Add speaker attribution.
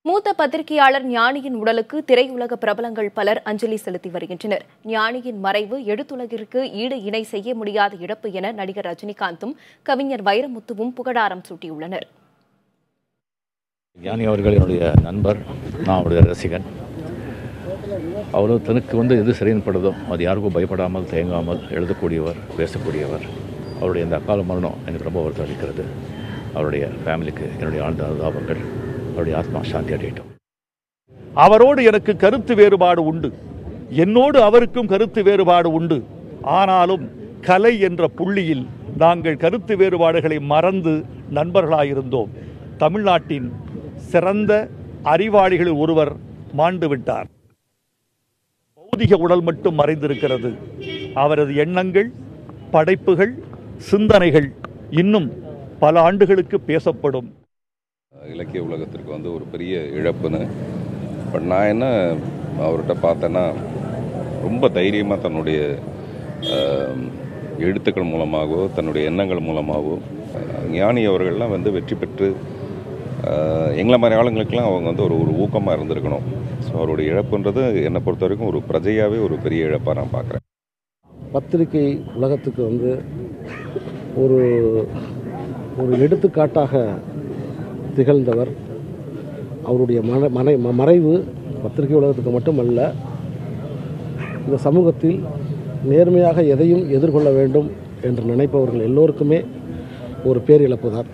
Speaker 1: மூத்த பத்திரிகையாளர் ஞானியின் உடலுக்கு திரையுலக பிரபலங்கள் பலர் அஞ்சலி செலுத்தி வருகின்றனர். ஞானியின் மறைவு எழுத்துலகிற்கு ஈடு இணை செய்ய முடியாத இழப்பு என நடிகர் ரஜினிகாந்தும் கவிஞர் வைரமுத்துவும் புகழாரம் சூட்டியுள்ளனர்.
Speaker 2: ஞானி அவர்கள் என்னுடைய நண்பர், நான் அவருடைய ரசிகன். அவர் தனக்கு எது சரியின்படுதோ அது யாருக்கும் பயப்படாமல் தயங்காமல் எழுதக்கூடியவர், பேசக்கூடியவர். அவருடைய இந்த அகால மரணம் எனக்கு ரொம்ப வருத்தம் அளிக்கிறது. அவருடைய ஃபேமிலிக்கு என்னுடைய ஆழ்ந்த அனுதாபங்கள். அவருடைய ஆத்மா சாந்தி அடையட்டும்.
Speaker 3: அவரோடு எனக்கு கருத்து வேறுபாடு உண்டு, என்னோடு அவருக்கும் கருத்து வேறுபாடு உண்டு. ஆனாலும் கலை என்ற புள்ளியில் நாங்கள் கருத்து வேறுபாடுகளை மறந்து நண்பர்களாயிருந்தோம். தமிழ்நாட்டின் சிறந்த அறிவாளிகளில் ஒருவர் மாண்டு விட்டார். பௌதிக உடல் மட்டும் மறைந்திருக்கிறது. அவரது எண்ணங்கள், படைப்புகள், சிந்தனைகள் இன்னும் பல ஆண்டுகளுக்கு பேசப்படும்.
Speaker 4: இலக்கிய உலகத்திற்கு ஒரு பெரிய இழப்புன்னு. பட் நான் என்ன அவர்கிட்ட பார்த்தேன்னா, ரொம்ப தைரியமாக தன்னுடைய எழுத்துக்கள் மூலமாகவோ தன்னுடைய எண்ணங்கள் மூலமாகவோ ஞானி அவர்கள்லாம் வெற்றி பெற்று எங்களை மாதிரி ஆளுங்களுக்கெல்லாம் அவங்க ஒரு ஊக்கமாக இருந்திருக்கணும். ஸோ அவருடைய இழப்புன்றது என்னை பொறுத்த வரைக்கும் ஒரு பிரஜையாகவே ஒரு பெரிய இழப்பாக நான் பார்க்குறேன்.
Speaker 5: பத்திரிகை உலகத்துக்கு ஒரு எடுத்துக்காட்டாக திகழ்ந்தவர். அவருடைய மறைவு பத்திரிகை உலகத்துக்கு மட்டுமல்ல, இந்த சமூகத்தில் நேர்மையாக எதையும் எதிர்கொள்ள வேண்டும் என்று நினைப்பவர்கள் எல்லோருக்குமே ஒரு பேரிழப்பு தான்.